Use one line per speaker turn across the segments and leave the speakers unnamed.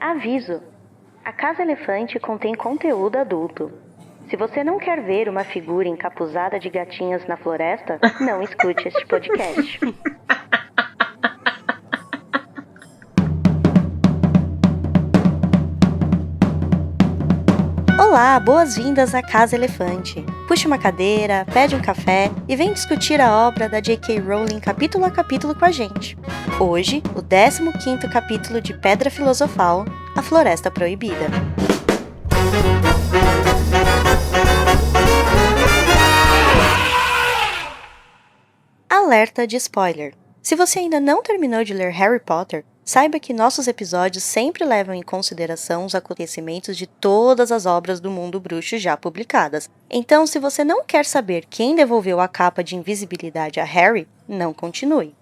Aviso: a Casa Elefante contém conteúdo adulto. Se você não quer ver uma figura encapuzada de gatinhas na floresta, não escute este podcast. Olá, boas-vindas à Casa Elefante. Puxe uma cadeira, pede um café e vem discutir a obra da J.K. Rowling capítulo a capítulo com a gente. Hoje, o 15º capítulo de Pedra Filosofal, A Floresta Proibida. Alerta de spoiler. Se você ainda não terminou de ler Harry Potter, saiba que nossos episódios sempre levam em consideração os acontecimentos de todas as obras do mundo bruxo já publicadas. Então, se você não quer saber quem devolveu a capa de invisibilidade a Harry, não continue.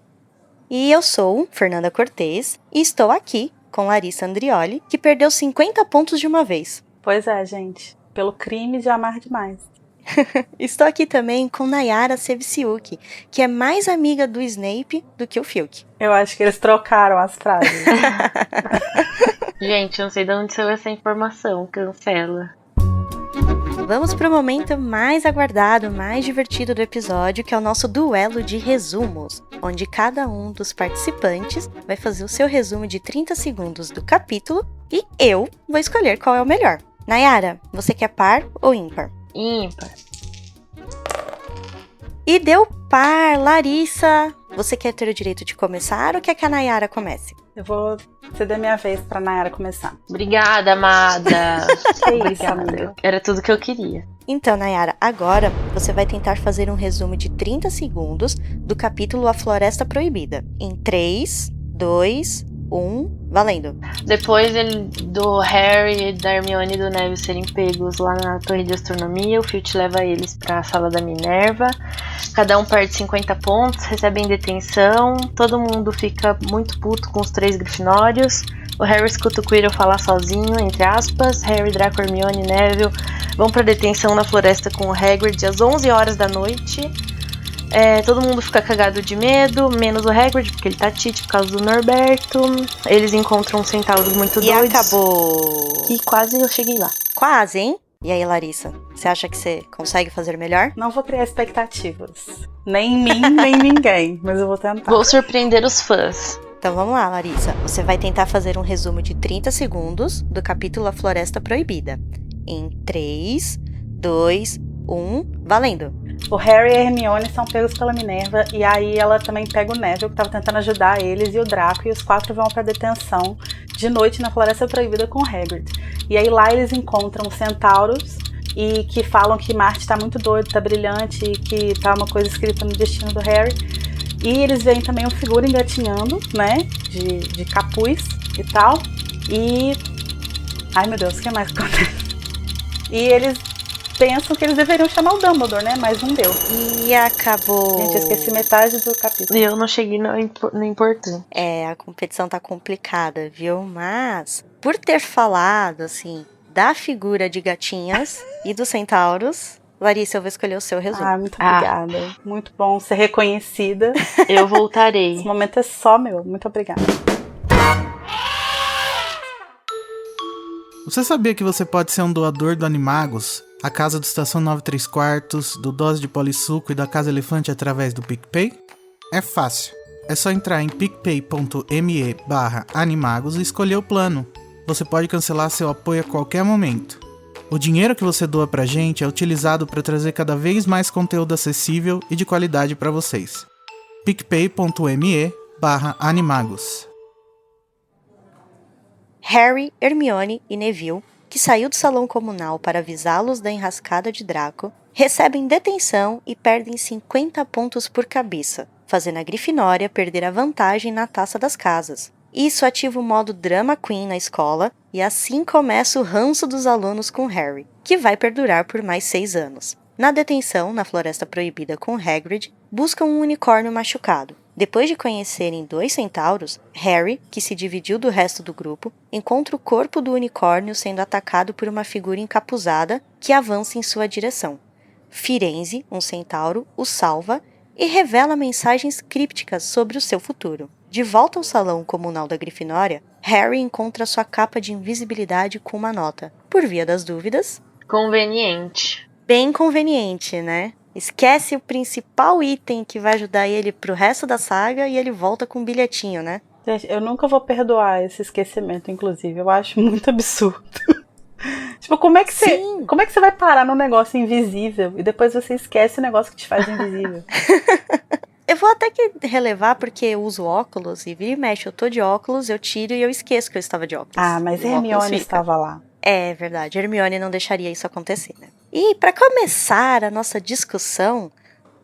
E eu sou Fernanda Cortez e estou aqui com Larissa Andrioli, que perdeu 50 pontos de uma vez.
Pois é, gente. Pelo crime de amar demais.
Estou aqui também com Nayara Sevciuk, que é mais amiga do Snape do que o Filch.
Eu acho que eles trocaram as frases.
Gente, eu não sei de onde saiu essa informação. Cancela.
Vamos para o momento mais aguardado, mais divertido do episódio, que é o nosso duelo de resumos, onde cada um dos participantes vai fazer o seu resumo de 30 segundos do capítulo e eu vou escolher qual é o melhor. Nayara, você quer par ou ímpar?
Ímpar.
E deu par, Larissa. Você quer ter o direito de começar ou quer que a Nayara comece?
Eu vou ceder minha vez pra Nayara começar.
Obrigada, amada.
Obrigada.
Amiga. Era tudo que eu queria.
Então, Nayara, agora você vai tentar fazer um resumo de 30 segundos do capítulo A Floresta Proibida. Em 3, 2, 1, valendo.
Depois do Harry, da Hermione e do Neville serem pegos lá na torre de astronomia, o Filch leva eles pra sala da Minerva. Cada um perde 50 pontos, recebem detenção. Todo mundo fica muito puto com os 3 grifinórios. O Harry escuta o Quirrell falar sozinho, entre aspas. Harry, Draco, Hermione e Neville vão pra detenção na floresta com o Hagrid às 11 horas da noite. Todo mundo fica cagado de medo, menos o Hagrid, porque ele tá tite por causa do Norberto. Eles encontram centauros muito doidos.
E acabou!
E quase eu cheguei lá.
Quase, hein? E aí, Larissa, você acha que você consegue fazer melhor?
Não vou criar expectativas. Nem em mim, nem em ninguém. Mas eu vou tentar.
Vou surpreender os fãs.
Então vamos lá, Larissa. Você vai tentar fazer um resumo de 30 segundos do capítulo A Floresta Proibida. Em 3, 2, 1, valendo!
O Harry e a Hermione são pegos pela Minerva e aí ela também pega o Neville, que tava tentando ajudar eles, e o Draco, e os 4 vão pra detenção de noite na Floresta Proibida com o Hagrid. E aí lá eles encontram os centauros e que falam que Marte tá muito doido, tá brilhante e que tá uma coisa escrita no destino do Harry. E eles veem também uma figura engatinhando, né, de capuz e tal. E... ai meu Deus, o que mais acontece? E eles pensam que eles deveriam chamar o Dumbledore, né? Mas não deu.
E acabou.
Gente, eu esqueci metade do capítulo.
E eu não cheguei no importante.
A competição tá complicada, viu? Mas, por ter falado, assim, da figura de gatinhas e dos centauros, Larissa, eu vou escolher o seu resumo.
Muito obrigada. Muito bom ser reconhecida.
Eu voltarei.
Esse momento é só meu. Muito obrigada.
Você sabia que você pode ser um doador do Animagos, a casa do Estação 9¾ do Dose de Polissuco e da Casa Elefante através do PicPay? É fácil. É só entrar em picpay.me/animagos e escolher o plano. Você pode cancelar seu apoio a qualquer momento. O dinheiro que você doa pra gente é utilizado para trazer cada vez mais conteúdo acessível e de qualidade para vocês. picpay.me/animagos.
Harry, Hermione e Neville, que saiu do salão comunal para avisá-los da enrascada de Draco, recebem detenção e perdem 50 pontos por cabeça, fazendo a Grifinória perder a vantagem na taça das casas. Isso ativa o modo Drama Queen na escola e assim começa o ranço dos alunos com Harry, que vai perdurar por mais 6 anos. Na detenção, na Floresta Proibida com Hagrid, buscam um unicórnio machucado. Depois de conhecerem 2 centauros, Harry, que se dividiu do resto do grupo, encontra o corpo do unicórnio sendo atacado por uma figura encapuzada que avança em sua direção. Firenze, um centauro, o salva e revela mensagens crípticas sobre o seu futuro. De volta ao salão comunal da Grifinória, Harry encontra sua capa de invisibilidade com uma nota. Por via das dúvidas...
Conveniente.
Bem conveniente, né? Esquece o principal item que vai ajudar ele pro resto da saga e ele volta com um bilhetinho, né?
Gente, eu nunca vou perdoar esse esquecimento, inclusive. Eu acho muito absurdo. Tipo, como é que você vai parar num negócio invisível e depois você esquece o negócio que te faz invisível?
Eu vou até que relevar porque eu uso óculos e vira e mexe, eu tô de óculos, eu tiro e eu esqueço que eu estava de óculos.
Ah, mas Hermione estava lá.
É verdade, Hermione não deixaria isso acontecer, né? E para começar a nossa discussão,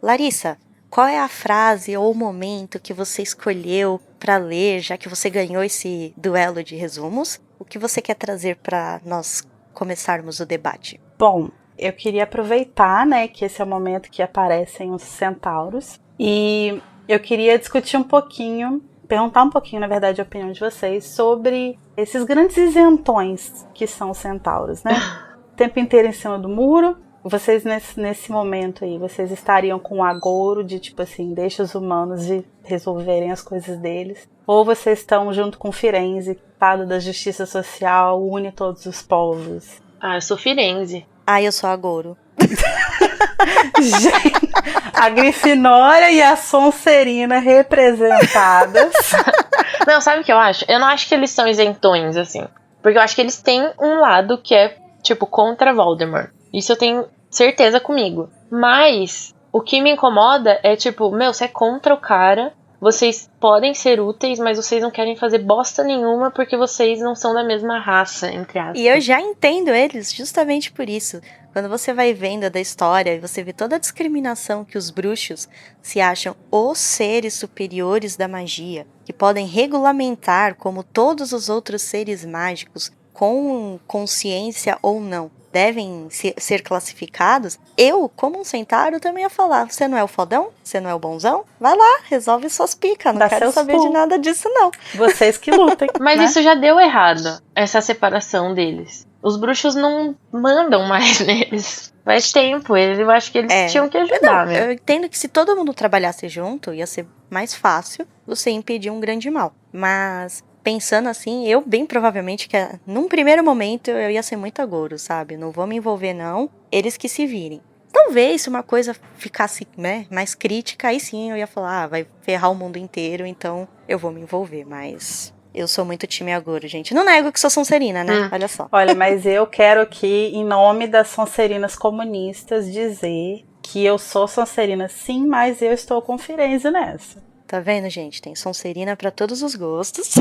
Larissa, qual é a frase ou o momento que você escolheu para ler, já que você ganhou esse duelo de resumos? O que você quer trazer para nós começarmos o debate?
Bom, eu queria aproveitar, né, que esse é o momento que aparecem os centauros. E eu queria discutir um pouquinho, perguntar um pouquinho, na verdade, a opinião de vocês sobre esses grandes isentões que são os centauros, né? O tempo inteiro em cima do muro. Vocês, nesse momento aí, vocês estariam com um agouro de, tipo assim, deixa os humanos de resolverem as coisas deles. Ou vocês estão junto com Firenze, fada da justiça social, une todos os povos.
Ah, eu sou Firenze.
Ah, eu sou agouro.
Gente, a Grifinória e a Sonserina representadas.
Não, sabe o que eu acho? Eu não acho que eles são isentões, assim. Porque eu acho que eles têm um lado que é, tipo, contra Voldemort. Isso eu tenho certeza comigo. Mas o que me incomoda é, tipo, você é contra o cara. Vocês podem ser úteis, mas vocês não querem fazer bosta nenhuma porque vocês não são da mesma raça, entre aspas.
E eu já entendo eles justamente por isso. Quando você vai vendo da história e você vê toda a discriminação que os bruxos se acham os seres superiores da magia, que podem regulamentar como todos os outros seres mágicos, com consciência ou não, devem ser classificados, eu, como um centauro, também ia falar, você não é o fodão? Você não é o bonzão? Vai lá, resolve suas picas, não quero saber de nada disso não.
Vocês que lutem.
Mas
né?
isso já deu errado, essa separação deles. Os bruxos não mandam mais neles. Faz tempo, eu acho que eles tinham que ajudar,
Eu entendo que se todo mundo trabalhasse junto, ia ser mais fácil você impedir um grande mal. Mas, pensando assim, eu bem provavelmente que num primeiro momento eu ia ser muito agouro, sabe? Não vou me envolver não, eles que se virem. Talvez se uma coisa ficasse, né, mais crítica, aí sim eu ia falar, vai ferrar o mundo inteiro, então eu vou me envolver, mas... Eu sou muito time agouro, gente. Não nego que sou Sonserina, né? Olha só.
Olha, mas eu quero aqui, em nome das Sonserinas comunistas, dizer que eu sou Sonserina sim, mas eu estou com Firenze nessa.
Tá vendo, gente? Tem Sonserina pra todos os gostos.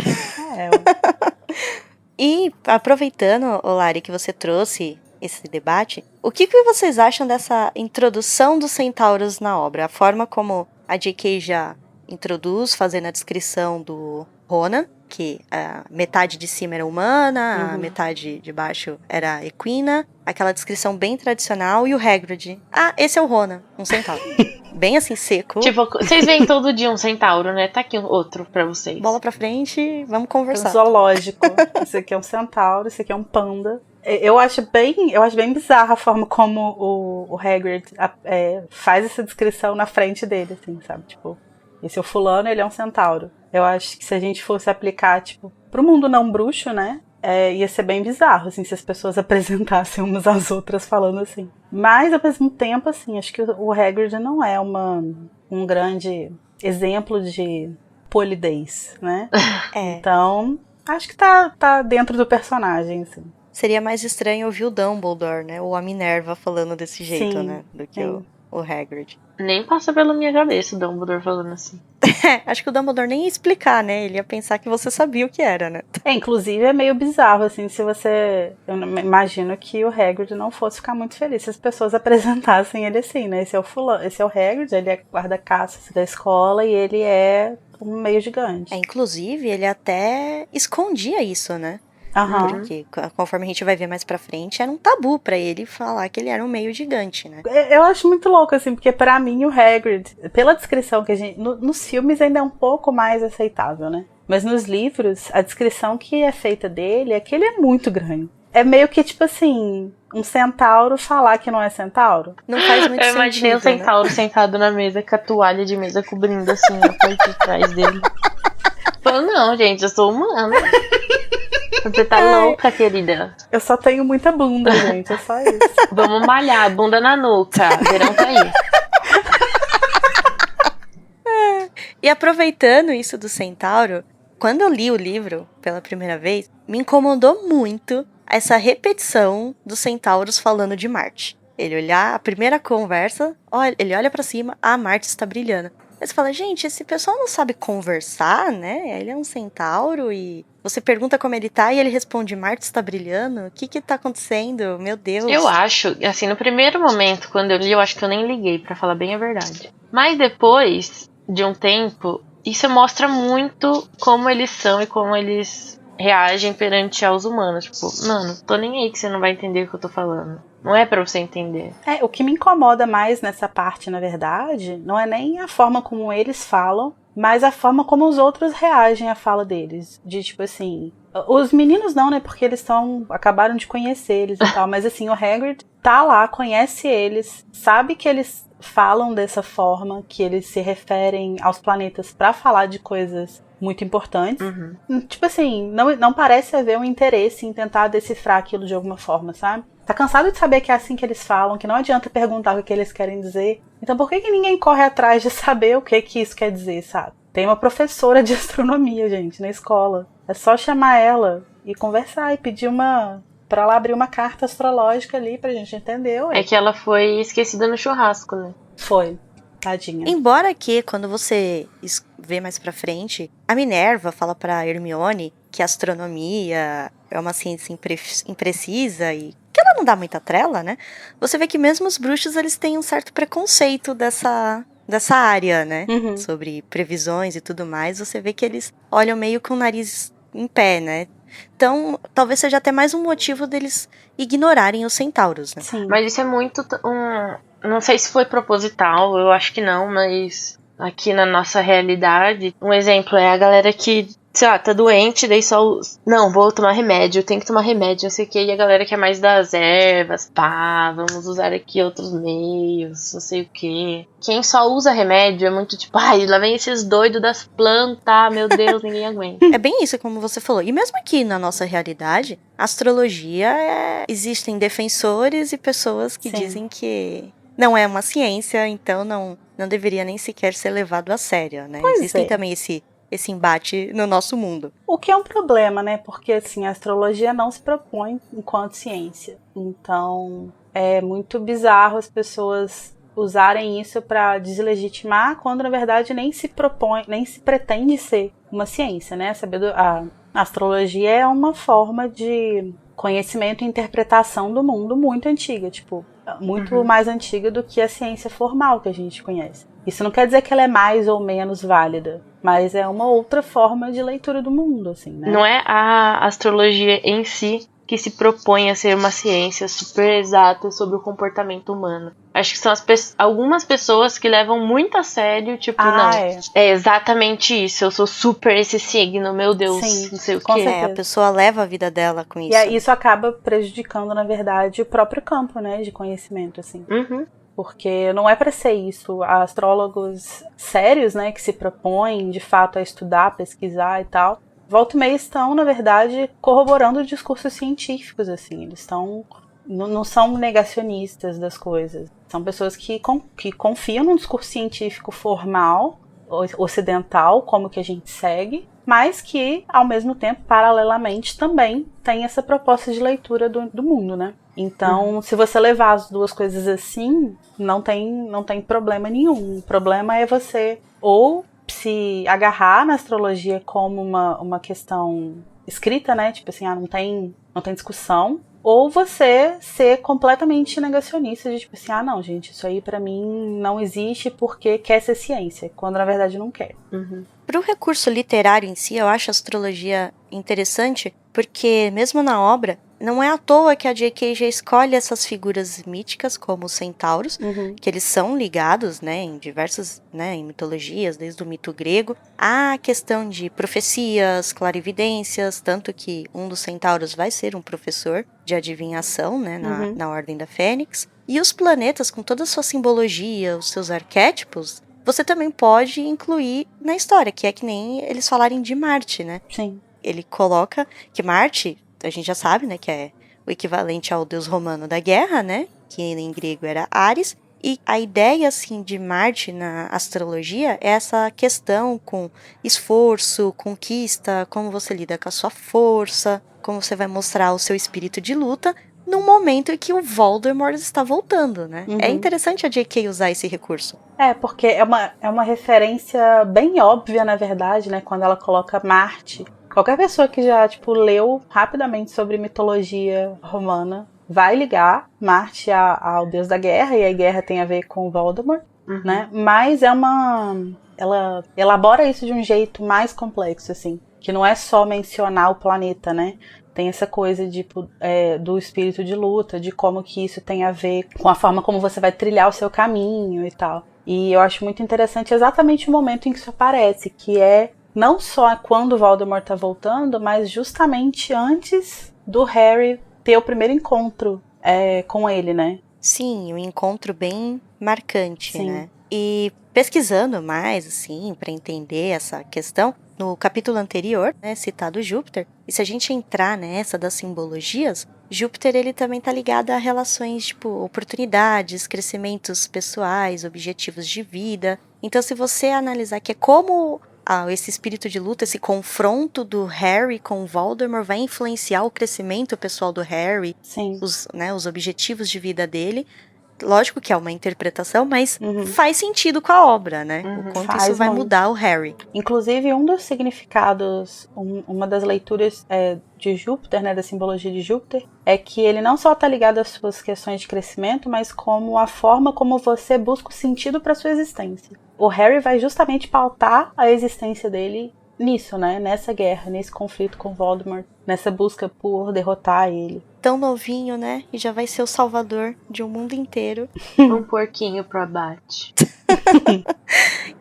E aproveitando, Lari, que você trouxe esse debate, o que vocês acham dessa introdução dos centauros na obra? A forma como a J.K. já introduz, fazendo a descrição do Ronan, que a metade de cima era humana, a metade de baixo era equina, aquela descrição bem tradicional, e o Hagrid. Ah, esse é o Ronan, um centauro. Bem assim, seco.
Tipo, vocês veem todo dia um centauro, né? Tá aqui outro pra vocês.
Bola pra frente, vamos conversar.
Zoológico. Esse aqui é um centauro, esse aqui é um panda. Eu acho bem bizarra a forma como o Hagrid faz essa descrição na frente dele, assim, sabe? Tipo, esse é o fulano, ele é um centauro. Eu acho que se a gente fosse aplicar, tipo, pro mundo não bruxo, né? Ia ser bem bizarro, assim, se as pessoas apresentassem umas às outras falando assim. Mas, ao mesmo tempo, assim, acho que o Hagrid não é um grande exemplo de polidez, né? Então, acho que tá dentro do personagem, assim.
Seria mais estranho ouvir o Dumbledore, né? Ou a Minerva falando desse jeito,
Sim,
né? Do que o Hagrid.
Nem passa pela minha cabeça o Dumbledore falando assim.
Acho que o Dumbledore nem ia explicar, né? Ele ia pensar que você sabia o que era, né?
Inclusive é meio bizarro, assim, se você... Eu imagino que o Hagrid não fosse ficar muito feliz se as pessoas apresentassem ele assim, né? Esse é o Hagrid, ele é guarda-caças da escola e ele é um meio gigante.
Inclusive, ele até escondia isso, né? Porque conforme a gente vai ver mais pra frente, era um tabu pra ele falar que ele era um meio gigante, né?
Eu acho muito louco, assim, porque pra mim o Hagrid, pela descrição que a gente... nos filmes ainda é um pouco mais aceitável, né? Mas nos livros, a descrição que é feita dele é que ele é muito grande. É meio que, tipo assim, um centauro falar que não é centauro.
Não faz muito sentido,
eu imaginei o centauro sentado na mesa com a toalha de mesa cobrindo, assim, a parte de trás dele. Falando, não, gente, eu sou humana. Você tá louca, querida.
Eu só tenho muita bunda, gente, é só isso.
Vamos malhar, bunda na nuca. Verão tá aí.
E aproveitando isso do centauro, quando eu li o livro pela primeira vez, me incomodou muito essa repetição dos centauros falando de Marte. Ele olhar, a primeira conversa, ele olha pra cima, Marte está brilhando. Aí você fala, gente, esse pessoal não sabe conversar, né? Ele é um centauro e você pergunta como ele tá e ele responde, Marte está brilhando? O que tá acontecendo? Meu Deus.
Eu acho, assim, no primeiro momento, quando eu li, eu acho que eu nem liguei, pra falar bem a verdade. Mas depois de um tempo, isso mostra muito como eles são e como eles reagem perante aos humanos. Tipo, mano, tô nem aí que você não vai entender o que eu tô falando. Não é pra você entender.
O que me incomoda mais nessa parte, na verdade, não é nem a forma como eles falam, mas a forma como os outros reagem à fala deles. De tipo assim, os meninos não, né, porque eles acabaram de conhecer eles e tal, mas assim, o Hagrid tá lá, conhece eles, sabe que eles falam dessa forma, que eles se referem aos planetas pra falar de coisas muito importantes. Tipo assim, não parece haver um interesse em tentar decifrar aquilo de alguma forma, sabe? Tá cansado de saber que é assim que eles falam, que não adianta perguntar o que eles querem dizer. Então por que ninguém corre atrás de saber o que isso quer dizer, sabe? Tem uma professora de astronomia, gente, na escola. É só chamar ela e conversar e pedir pra ela abrir uma carta astrológica ali pra gente entender.
É que ela foi esquecida no churrasco, né?
Foi. Tadinha.
Embora que, quando você vê mais pra frente, a Minerva fala pra Hermione que a astronomia é uma ciência imprecisa e que ela não dá muita trela, né? Você vê que mesmo os bruxos, eles têm um certo preconceito dessa área, né? Sobre previsões e tudo mais. Você vê que eles olham meio com o nariz em pé, né? Então, talvez seja até mais um motivo deles ignorarem os centauros, né?
Sim.
Mas isso é muito não sei se foi proposital, eu acho que não, mas aqui na nossa realidade, um exemplo é a galera que, sei lá, tá doente, daí só... Não, vou tomar remédio, tenho que tomar remédio, não sei o que, e a galera que é mais das ervas, vamos usar aqui outros meios, não sei o que. Quem só usa remédio é muito tipo, lá vem esses doidos das plantas, meu Deus, ninguém aguenta.
É bem isso, como você falou. E mesmo aqui na nossa realidade, astrologia existem defensores e pessoas que dizem que não é uma ciência, então não deveria nem sequer ser levado a sério, né? Existem também esse embate no nosso mundo.
O que é um problema, né? Porque, assim, a astrologia não se propõe enquanto ciência. Então, é muito bizarro as pessoas usarem isso para deslegitimar, quando, na verdade, nem se pretende ser uma ciência, né? A astrologia é uma forma de conhecimento e interpretação do mundo muito antiga, tipo, muito mais antiga do que a ciência formal que a gente conhece. Isso não quer dizer que ela é mais ou menos válida, mas é uma outra forma de leitura do mundo, assim, né?
Não é a astrologia em si que se propõe a ser uma ciência super exata sobre o comportamento humano. Acho que são algumas pessoas que levam muito a sério, tipo, é exatamente isso, eu sou super esse signo, meu Deus,
sim,
não sei o quê.
A pessoa leva a vida dela com isso.
E isso acaba prejudicando, na verdade, o próprio campo, né, de conhecimento, assim. Porque não é para ser isso. Astrólogos sérios, né, que se propõem, de fato, a estudar, pesquisar e tal, volta e meia estão, na verdade, corroborando discursos científicos, assim. Eles não são negacionistas das coisas. São pessoas que confiam num discurso científico formal, ocidental, como que a gente segue, mas que, ao mesmo tempo, paralelamente, também tem essa proposta de leitura do mundo, né? Então, se você levar as duas coisas assim, não tem problema nenhum. O problema é você ou se agarrar na astrologia como uma questão escrita, né? Tipo assim, não tem discussão. Ou você ser completamente negacionista de tipo assim, não, gente, isso aí pra mim não existe porque quer ser ciência, quando na verdade não quer.
Para o recurso literário em si, eu acho a astrologia interessante, porque mesmo na obra, não é à toa que a J.K. já escolhe essas figuras míticas, como os centauros, que eles são ligados, né, em diversas, né, em mitologias, desde o mito grego, à questão de profecias, clarividências, tanto que um dos centauros vai ser um professor de adivinhação, né, na Ordem da Fênix. E os planetas, com toda a sua simbologia, os seus arquétipos, você também pode incluir na história, que é que nem eles falarem de Marte, né?
Sim.
ele coloca que Marte, a gente já sabe, né, que é o equivalente ao deus romano da guerra, né, que em grego era Ares, e a ideia, assim, de Marte na astrologia é essa questão com esforço, conquista, como você lida com a sua força, como você vai mostrar o seu espírito de luta, num momento em que o Voldemort está voltando, né? É interessante a J.K. usar esse recurso.
Porque é uma referência bem óbvia, na verdade, né? Quando ela coloca Marte. Qualquer pessoa que já, leu rapidamente sobre mitologia romana vai ligar Marte ao deus da guerra, e a guerra tem a ver com o Voldemort, né? Mas ela elabora isso de um jeito mais complexo, assim. Que não é só mencionar o planeta, né? Tem essa coisa do espírito de luta, de como que isso tem a ver com a forma como você vai trilhar o seu caminho e tal. E eu acho muito interessante exatamente o momento em que isso aparece, que é não só quando o Voldemort tá voltando, mas justamente antes do Harry ter o primeiro encontro com ele, né?
Sim, um encontro bem marcante,
Sim.
né? E pesquisando mais, assim, para entender essa questão, no capítulo anterior, né, citado Júpiter, e se a gente entrar nessa das simbologias, Júpiter, ele também tá ligado a relações, oportunidades, crescimentos pessoais, objetivos de vida. Então, se você analisar que é como esse espírito de luta, esse confronto do Harry com o Voldemort vai influenciar o crescimento pessoal do Harry,
Sim.
os objetivos de vida dele. Lógico que é uma interpretação, mas faz sentido com a obra, né? O quanto isso vai mudar o Harry.
Inclusive, um dos significados, uma das leituras de Júpiter, né, da simbologia de Júpiter, é que ele não só está ligado às suas questões de crescimento, mas como a forma como você busca o sentido para sua existência. O Harry vai justamente pautar a existência dele nisso, né? Nessa guerra, nesse conflito com Voldemort, nessa busca por derrotar ele.
Tão novinho, né? E já vai ser o salvador de um mundo inteiro.
Um porquinho pro abate.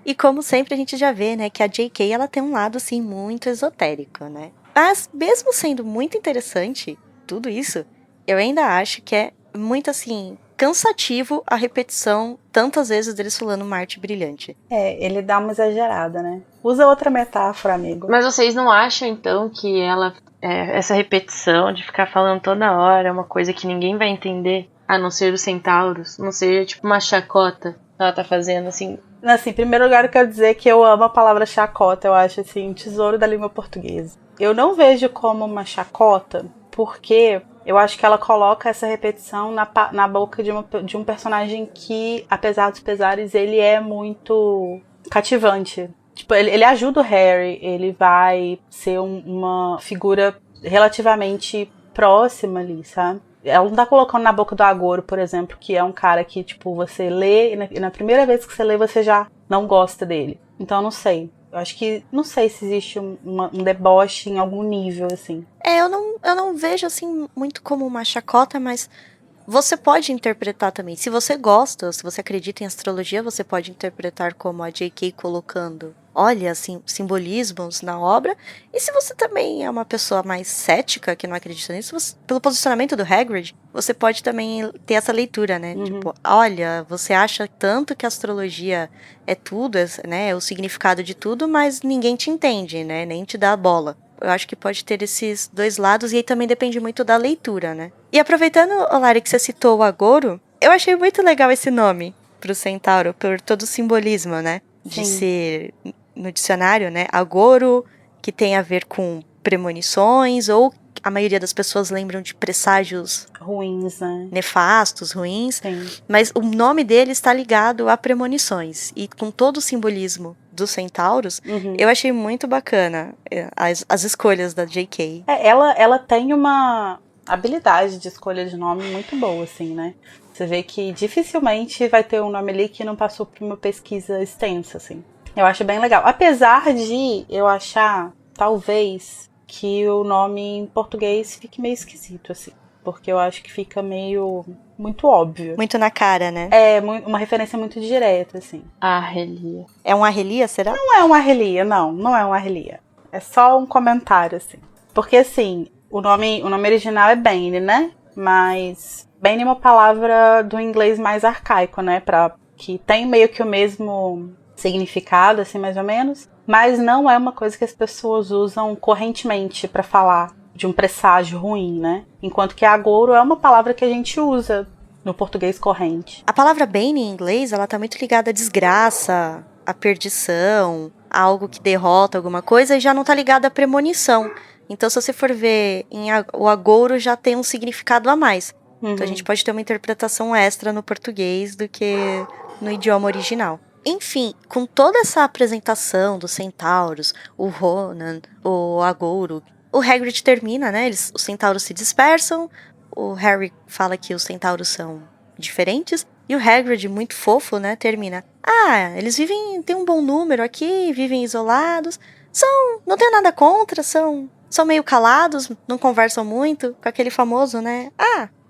E como sempre a gente já vê, né, que a J.K. ela tem um lado, assim, muito esotérico, né? Mas mesmo sendo muito interessante tudo isso, eu ainda acho que é muito, assim, cansativo a repetição tantas vezes deles falando Marte brilhante.
Ele dá uma exagerada, né? Usa outra metáfora, amigo.
Mas vocês não acham, então, que essa repetição de ficar falando toda hora é uma coisa que ninguém vai entender, a não ser os centauros? Não seria tipo uma chacota que ela tá fazendo, assim?
Assim, em primeiro lugar, eu quero dizer que eu amo a palavra chacota. Eu acho, assim, um tesouro da língua portuguesa. Eu não vejo como uma chacota, porque eu acho que ela coloca essa repetição na boca de um personagem que, apesar dos pesares, ele é muito cativante. Tipo, ele ajuda o Harry, ele vai ser uma figura relativamente próxima ali, sabe? Ela não tá colocando na boca do Agoro, por exemplo, que é um cara que, você lê, e na primeira vez que você lê, você já não gosta dele. Então, eu não sei. Eu acho que, não sei se existe um deboche em algum nível, assim.
Eu não vejo, assim, muito como uma chacota, mas você pode interpretar também. Se você gosta, se você acredita em astrologia, você pode interpretar como a J.K. colocando, olha, assim, simbolismos na obra. E se você também é uma pessoa mais cética, que não acredita nisso, pelo posicionamento do Hagrid, você pode também ter essa leitura, né? Tipo, olha, você acha tanto que a astrologia é tudo, né? É o significado de tudo, mas ninguém te entende, né? Nem te dá a bola. Eu acho que pode ter esses dois lados, e aí também depende muito da leitura, né? E aproveitando, Lari, que você citou o Agoro, eu achei muito legal esse nome pro centauro, por todo o simbolismo, né? De ser, no dicionário, né? Agoro, que tem a ver com premonições, ou a maioria das pessoas lembram de presságios
ruins, né?
Nefastos, ruins.
Sim.
Mas o nome dele está ligado a premonições. E com todo o simbolismo dos centauros, eu achei muito bacana as escolhas da J.K.
Ela tem uma habilidade de escolha de nome muito boa, assim, né? Você vê que dificilmente vai ter um nome ali que não passou por uma pesquisa extensa, assim. Eu acho bem legal. Apesar de eu achar, talvez, que o nome em português fique meio esquisito, assim. Porque eu acho que fica muito óbvio.
Muito na cara, né?
É uma referência muito direta, assim.
Arrelia.
É um Arrelia, será?
Não é um Arrelia, não é um Arrelia. É só um comentário, assim. Porque, assim, o nome original é Bane, né? Mas Bane é uma palavra do inglês mais arcaico, né? Que tem meio que o mesmo significado, assim, mais ou menos. mas não é uma coisa que as pessoas usam correntemente pra falar de um presságio ruim, né? Enquanto que agouro é uma palavra que a gente usa no português corrente.
A palavra bane em inglês, ela tá muito ligada à desgraça, à perdição, a algo que derrota alguma coisa, e já não tá ligada à premonição. Então, se você for ver, o agouro já tem um significado a mais. Então, a gente pode ter uma interpretação extra no português do que no idioma original. Enfim, com toda essa apresentação dos centauros, o Ronan, o agouro, o Hagrid termina, né? Os centauros se dispersam, o Harry fala que os centauros são diferentes, e o Hagrid, muito fofo, né, termina. Eles tem um bom número aqui, vivem isolados, não tenho nada contra, são meio calados, não conversam muito, com aquele famoso, né,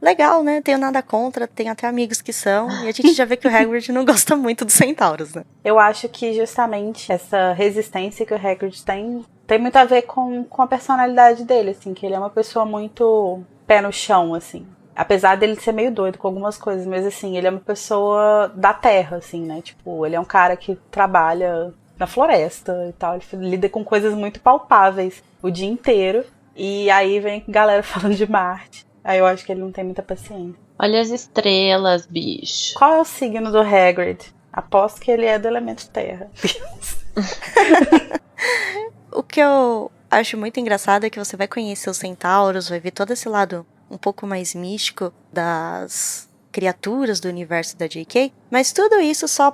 legal, né, tenho nada contra, tem até amigos que são, e a gente já vê que o Hagrid não gosta muito dos centauros, né.
Eu acho que justamente essa resistência que o Hagrid tem muito a ver com a personalidade dele, assim, que ele é uma pessoa muito pé no chão, assim. Apesar dele ser meio doido com algumas coisas, mas assim, ele é uma pessoa da terra, assim, né? Tipo, ele é um cara que trabalha na floresta e tal, ele lida com coisas muito palpáveis o dia inteiro, e aí vem galera falando de Marte. Aí eu acho que ele não tem muita paciência.
Olha as estrelas, bicho.
Qual é o signo do Hagrid? Aposto que ele é do elemento terra.
O que eu acho muito engraçado é que você vai conhecer os centauros, vai ver todo esse lado um pouco mais místico das criaturas do universo da J.K., mas tudo isso só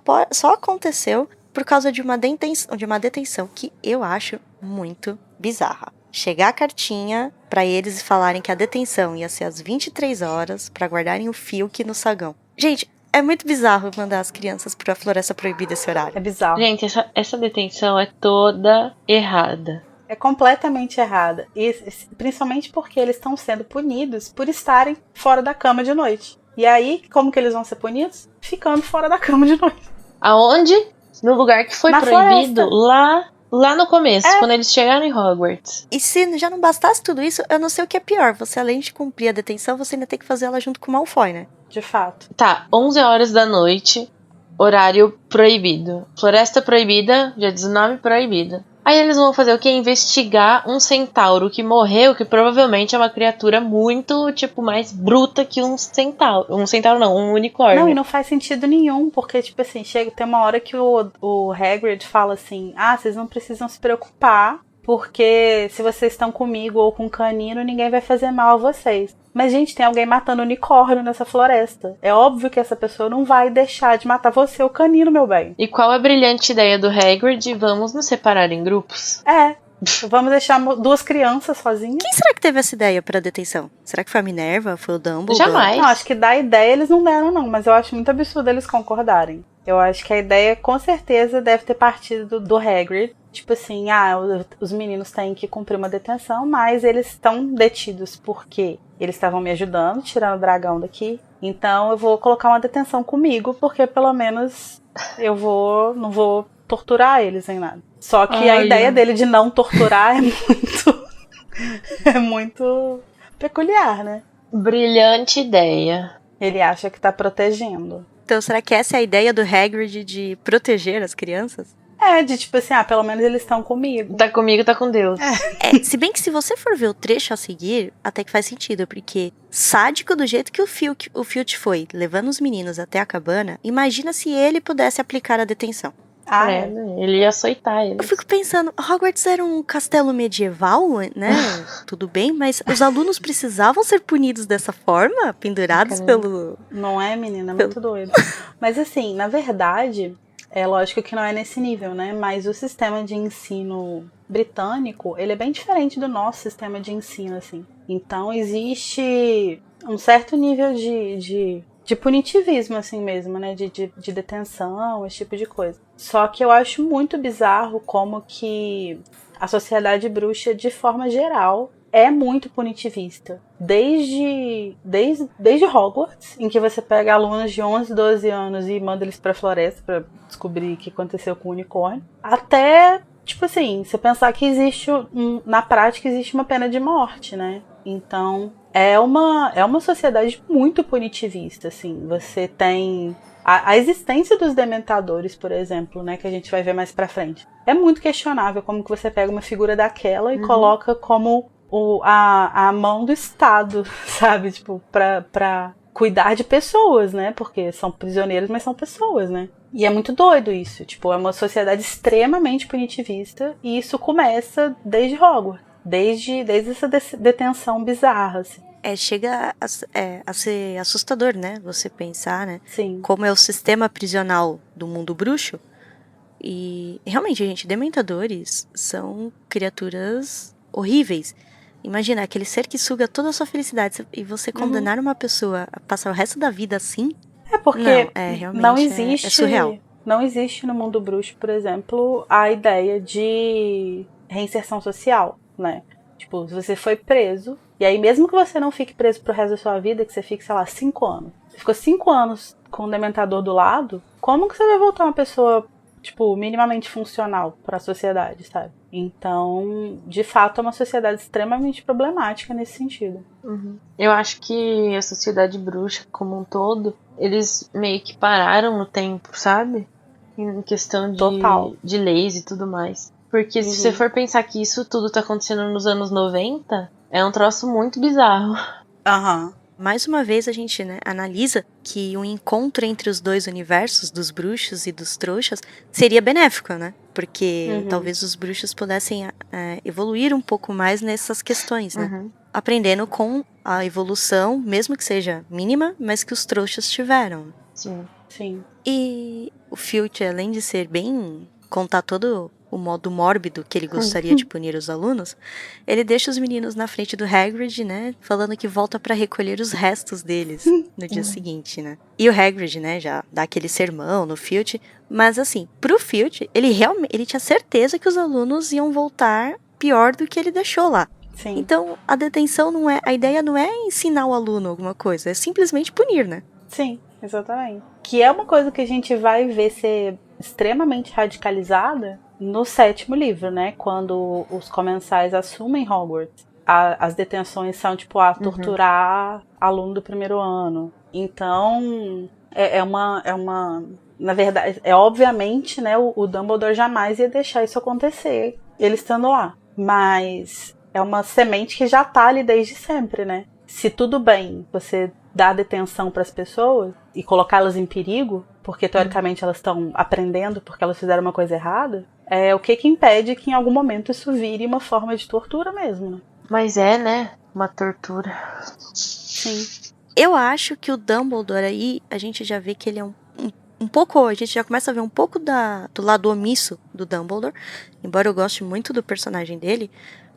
aconteceu por causa de uma detenção que eu acho muito bizarra. Chegar a cartinha pra eles falarem que a detenção ia ser às 23 horas pra guardarem o Filch no sagão. Gente, é muito bizarro mandar as crianças pra Floresta Proibida esse horário.
É bizarro.
Gente, essa detenção é toda errada.
É completamente errada. E principalmente porque eles estão sendo punidos por estarem fora da cama de noite. E aí, como que eles vão ser punidos? Ficando fora da cama de noite.
Aonde? No lugar que foi proibido, lá no começo, quando eles chegaram em Hogwarts.
E se já não bastasse tudo isso, eu não sei o que é pior. Você, além de cumprir a detenção, você ainda tem que fazer ela junto com o Malfoy, né?
De fato.
Tá, 11 horas da noite, horário proibido. Floresta proibida, dia 19 proibida. Aí eles vão fazer o quê? Investigar um centauro que morreu, que provavelmente é uma criatura muito, tipo, mais bruta que um centauro. Um centauro não, um unicórnio.
Não, e não faz sentido nenhum, porque, tipo assim, tem uma hora que o Hagrid fala assim, vocês não precisam se preocupar, porque se vocês estão comigo ou com um canino, ninguém vai fazer mal a vocês. Mas, gente, tem alguém matando unicórnio nessa floresta. É óbvio que essa pessoa não vai deixar de matar você, o canino, meu bem.
E qual a brilhante ideia do Hagrid? Vamos nos separar em grupos?
Vamos deixar duas crianças sozinhas.
Quem será que teve essa ideia pra detenção? Será que foi a Minerva? Foi o Dumbledore?
Jamais.
Não, acho que da ideia eles não deram, não. Mas eu acho muito absurdo eles concordarem. Eu acho que a ideia, com certeza, deve ter partido do Hagrid. Tipo assim, os meninos têm que cumprir uma detenção, mas eles estão detidos porque eles estavam me ajudando, tirando o dragão daqui. Então eu vou colocar uma detenção comigo, porque pelo menos eu não vou torturar eles nem nada. Só que a ideia dele de não torturar é muito peculiar, né?
Brilhante ideia.
Ele acha que tá protegendo.
Então, será que essa é a ideia do Hagrid de proteger as crianças?
De tipo assim, pelo menos eles estão comigo.
Tá comigo, tá com Deus.
Se bem que se você for ver o trecho a seguir, até que faz sentido, porque sádico do jeito que o Filch foi, levando os meninos até a cabana, imagina se ele pudesse aplicar a detenção.
Ele ia açoitar eles.
Eu fico pensando, Hogwarts era um castelo medieval, né? Tudo bem, mas os alunos precisavam ser punidos dessa forma? Pendurados pelo...
Não é, menina? É muito doido. Mas assim, na verdade... É lógico que não é nesse nível, né? Mas o sistema de ensino britânico, ele é bem diferente do nosso sistema de ensino, assim. Então, existe um certo nível de punitivismo, assim mesmo, né? De detenção, esse tipo de coisa. Só que eu acho muito bizarro como que a sociedade bruxa, de forma geral, é muito punitivista. Desde Hogwarts, em que você pega alunos de 11, 12 anos e manda eles pra floresta pra descobrir o que aconteceu com o unicórnio, até, tipo assim, você pensar que na prática existe uma pena de morte, né? Então, é uma sociedade muito punitivista, assim. Você tem A existência dos dementadores, por exemplo, né, que a gente vai ver mais pra frente, é muito questionável como que você pega uma figura daquela e coloca como a mão do Estado, sabe? Tipo, pra cuidar de pessoas, né? Porque são prisioneiros, mas são pessoas, né? E é muito doido isso. Tipo, é uma sociedade extremamente punitivista e isso começa desde Hogwarts. Desde essa detenção bizarra, assim.
Chega a ser assustador, né? Você pensar, né?
Sim.
Como é o sistema prisional do mundo bruxo. E realmente, gente, dementadores são criaturas horríveis. Imagina, aquele ser que suga toda a sua felicidade e você condenar uma pessoa a passar o resto da vida assim?
É porque
realmente
não existe,
é surreal.
Não existe no mundo bruxo, por exemplo, a ideia de reinserção social, né? Tipo, se você foi preso, e aí mesmo que você não fique preso pro resto da sua vida, que você fique, sei lá, 5 anos. Você ficou 5 anos com um dementador do lado, como que você vai voltar uma pessoa, tipo, minimamente funcional para a sociedade, sabe? Então, de fato, é uma sociedade extremamente problemática nesse sentido.
Eu acho que a sociedade bruxa como um todo, eles meio que pararam no tempo, sabe? Em questão de leis e tudo mais. Porque se você for pensar que isso tudo tá acontecendo nos anos 90, é um troço muito bizarro.
Mais uma vez a gente, né, analisa que um encontro entre os dois universos, dos bruxos e dos trouxas, seria benéfico, né? Porque talvez os bruxos pudessem evoluir um pouco mais nessas questões, né? Aprendendo com a evolução, mesmo que seja mínima, mas que os trouxas tiveram.
Sim.
E o Filch, além de ser bem... contar todo o modo mórbido que ele gostaria de punir os alunos, ele deixa os meninos na frente do Hagrid, né, falando que volta pra recolher os restos deles no dia seguinte, né. E o Hagrid, né, já dá aquele sermão no Filch, mas assim, pro Filch, ele tinha certeza que os alunos iam voltar pior do que ele deixou lá.
Sim.
Então, a detenção a ideia não é ensinar o aluno alguma coisa, é simplesmente punir, né.
Sim, exatamente. Que é uma coisa que a gente vai ver ser extremamente radicalizada no 7º livro, né? Quando os comensais assumem Hogwarts. As detenções são, tipo, torturar aluno do 1º ano. Então, é uma... Na verdade, obviamente, né? O Dumbledore jamais ia deixar isso acontecer, ele estando lá. Mas é uma semente que já tá ali desde sempre, né? Se tudo bem você dar detenção para as pessoas e colocá-las em perigo, porque teoricamente elas estão aprendendo porque elas fizeram uma coisa errada, o que impede que em algum momento isso vire uma forma de tortura mesmo, né?
Mas né? Uma tortura.
Sim.
Eu acho que o Dumbledore aí, a gente já vê que ele é um pouco, a gente já começa a ver um pouco do lado omisso do Dumbledore, embora eu goste muito do personagem dele,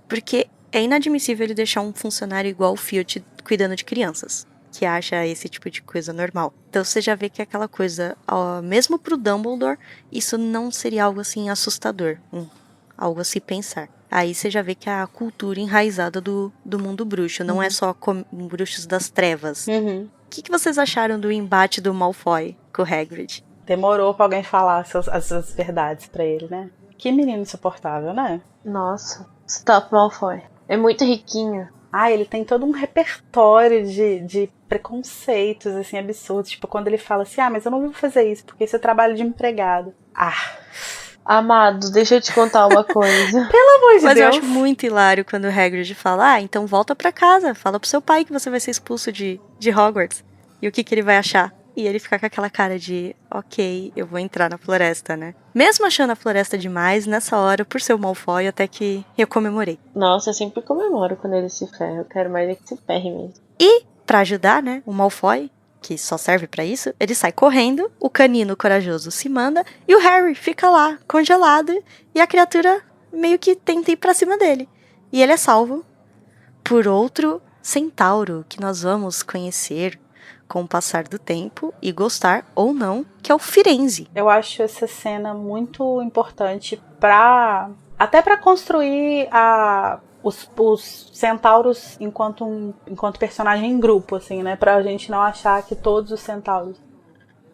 porque é inadmissível ele deixar um funcionário igual o Filch cuidando de crianças, que acha esse tipo de coisa normal. Então você já vê que é aquela coisa, mesmo pro Dumbledore, isso não seria algo assim assustador, algo a se pensar. Aí você já vê que é a cultura enraizada do mundo bruxo, não é só bruxos das trevas. O que vocês acharam do embate do Malfoy com o Hagrid?
Demorou pra alguém falar as verdades pra ele, né? Que menino insuportável, né?
Nossa, stop Malfoy. É muito riquinho.
Ele tem todo um repertório de preconceitos, assim, absurdos. Tipo, quando ele fala assim, mas eu não vou fazer isso, porque isso é trabalho de empregado.
Amado, deixa eu te contar uma coisa.
Pelo amor de
Mas
Deus.
eu acho muito hilário quando o Hagrid fala, então volta pra casa, fala pro seu pai que você vai ser expulso de Hogwarts. E o que ele vai achar? E ele fica com aquela cara de, ok, eu vou entrar na floresta, né? Mesmo achando a floresta demais, nessa hora, por ser o Malfoy, até que eu comemorei.
Nossa, eu sempre comemoro quando ele se ferra. Eu quero mais que se ferre mesmo.
E, pra ajudar, né, o Malfoy, que só serve pra isso, ele sai correndo, o canino corajoso se manda, e o Harry fica lá, congelado, e a criatura meio que tenta ir pra cima dele. E ele é salvo por outro centauro que nós vamos conhecer com o passar do tempo e gostar ou não, que é o Firenze.
Eu acho essa cena muito importante até para construir os centauros enquanto personagem em grupo, assim, né? Pra gente não achar que todos os centauros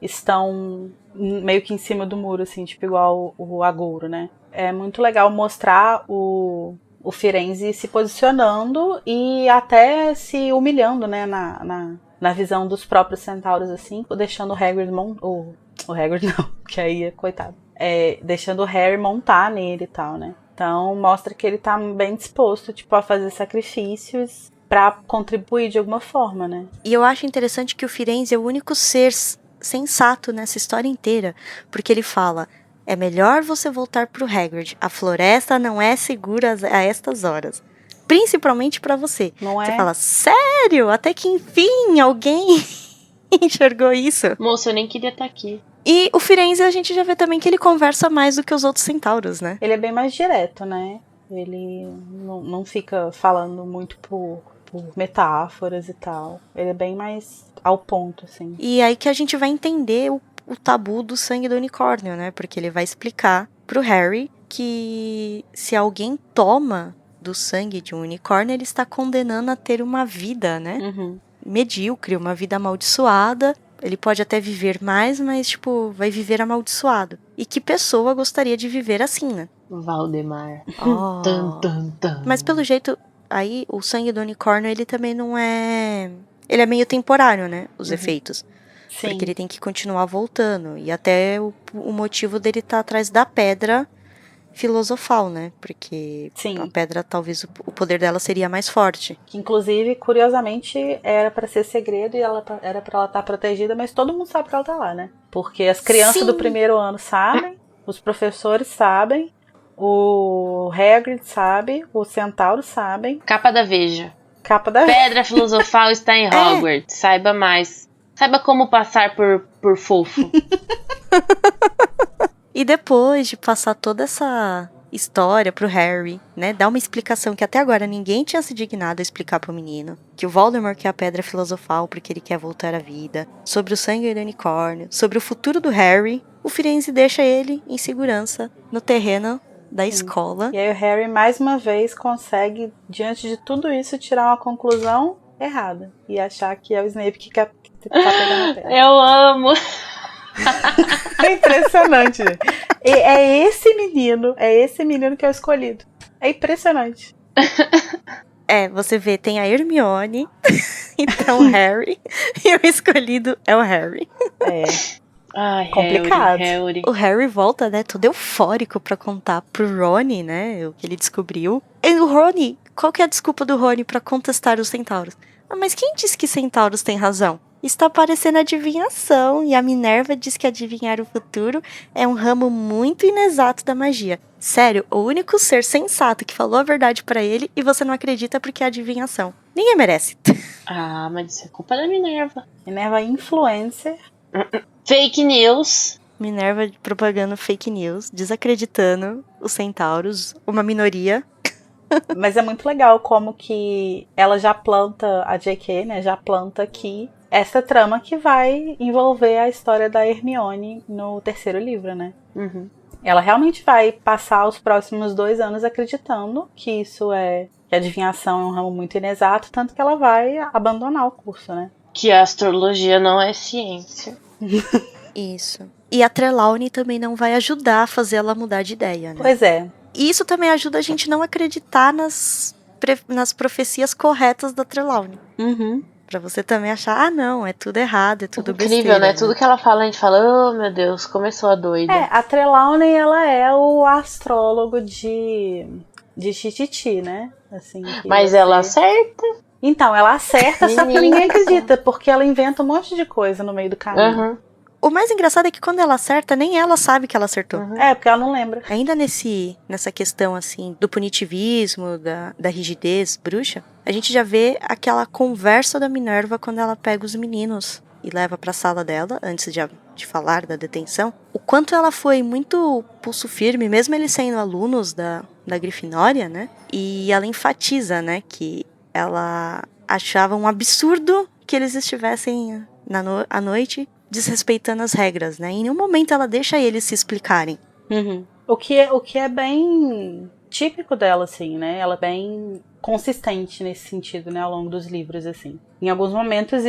estão meio que em cima do muro, assim, tipo igual o agouro, né? É muito legal mostrar o o Firenze se posicionando e até se humilhando, né, na visão dos próprios centauros, assim, deixando o Hagrid o Hagrid não, que aí, coitado. Deixando o Harry montar nele e tal, né? Então mostra que ele tá bem disposto, tipo, a fazer sacrifícios pra contribuir de alguma forma, né?
E eu acho interessante que o Firenze é o único ser sensato nessa história inteira, porque ele fala: é melhor você voltar pro Hagrid, a floresta não é segura a estas horas. Principalmente pra você.
Não é?
Você fala: sério? Até que enfim alguém enxergou isso?
Moço, eu nem queria estar aqui.
E o Firenze a gente já vê também que ele conversa mais do que os outros centauros, né?
Ele é bem mais direto, né? Ele não fica falando muito por metáforas e tal. Ele é bem mais ao ponto, assim.
E aí que a gente vai entender o tabu do sangue do unicórnio, né? Porque ele vai explicar pro Harry que se alguém toma do sangue de um unicórnio, ele está condenando a ter uma vida, né?
Uhum.
Medíocre, uma vida amaldiçoada. Ele pode até viver mais, mas, tipo, vai viver amaldiçoado. E que pessoa gostaria de viver assim, né?
Valdemar.
Oh.
Tum, tum, tum.
Mas pelo jeito, aí o sangue do unicórnio, ele também não é... Ele é meio temporário, né? Os efeitos.
Sim.
Porque ele tem que continuar voltando. E até o motivo dele tá atrás da pedra filosofal, né? Porque
Sim.
a pedra, talvez o poder dela seria mais forte.
Que inclusive, curiosamente, era pra ser segredo e era pra ela estar protegida, mas todo mundo sabe que ela tá lá, né? Porque as crianças
Sim.
do primeiro ano sabem, os professores sabem, o Hagrid sabe, os centauros sabem.
Capa da Veja.
Capa da
Pedra filosofal está em Hogwarts. Saiba mais. Saiba como passar por fofo.
E depois de passar toda essa história pro Harry, né, dar uma explicação que até agora ninguém tinha se dignado a explicar pro menino, que o Voldemort quer a pedra filosofal porque ele quer voltar à vida, sobre o sangue do unicórnio, sobre o futuro do Harry, o Firenze deixa ele em segurança no terreno da escola.
E aí o Harry, mais uma vez, consegue, diante de tudo isso, tirar uma conclusão errada. E achar que é o Snape que tá pegando a pedra.
Eu amo.
É impressionante. É esse menino que é o escolhido. É impressionante.
Você vê, tem a Hermione, então o Harry, e o escolhido é o Harry.
Ai,
complicado.
Harry.
O Harry volta, né, todo eufórico pra contar pro Rony, né, o que ele descobriu. E o Rony, qual que é a desculpa do Rony pra contestar os centauros? Mas quem disse que centauros têm razão? Está parecendo adivinhação, e a Minerva diz que adivinhar o futuro é um ramo muito inexato da magia. Sério, o único ser sensato que falou a verdade pra ele e você não acredita porque é adivinhação. Ninguém merece.
Ah, mas isso é culpa da Minerva.
Minerva influencer.
Fake news.
Minerva propagando fake news, desacreditando os centauros, uma minoria.
Mas é muito legal como que ela já planta, a J.K., né, já planta aqui essa trama que vai envolver a história da Hermione no terceiro livro, né?
Uhum.
Ela realmente vai passar os próximos 2 anos acreditando que que a adivinhação é um ramo muito inexato, tanto que ela vai abandonar o curso, né?
Que a astrologia não é ciência.
Isso. E a Trelawney também não vai ajudar a fazer ela mudar de ideia, né?
Pois é.
E isso também ajuda a gente não acreditar nas profecias corretas da Trelawney.
Uhum.
Pra você também achar, não, é tudo errado, é tudo
Incrível,
besteira.
né? Tudo que ela fala, a gente fala, oh meu Deus, começou a doida.
A Trelawney, ela é o astrólogo de Tititi, né? Assim,
mas ela acerta.
Então, ela acerta, só que ninguém acredita, porque ela inventa um monte de coisa no meio do caminho.
Uhum.
O mais engraçado é que quando ela acerta, nem ela sabe que ela acertou.
Uhum.
Porque ela não lembra.
Ainda nessa questão, assim, do punitivismo, da rigidez bruxa, a gente já vê aquela conversa da Minerva quando ela pega os meninos e leva pra sala dela, antes de falar da detenção. O quanto ela foi muito pulso firme, mesmo eles sendo alunos da Grifinória, né? E ela enfatiza, né, que ela achava um absurdo que eles estivessem à noite desrespeitando as regras, né? Em nenhum momento ela deixa eles se explicarem.
Uhum. O que é bem típico dela, assim, né? Ela é bem consistente nesse sentido, né? Ao longo dos livros, assim. Em alguns momentos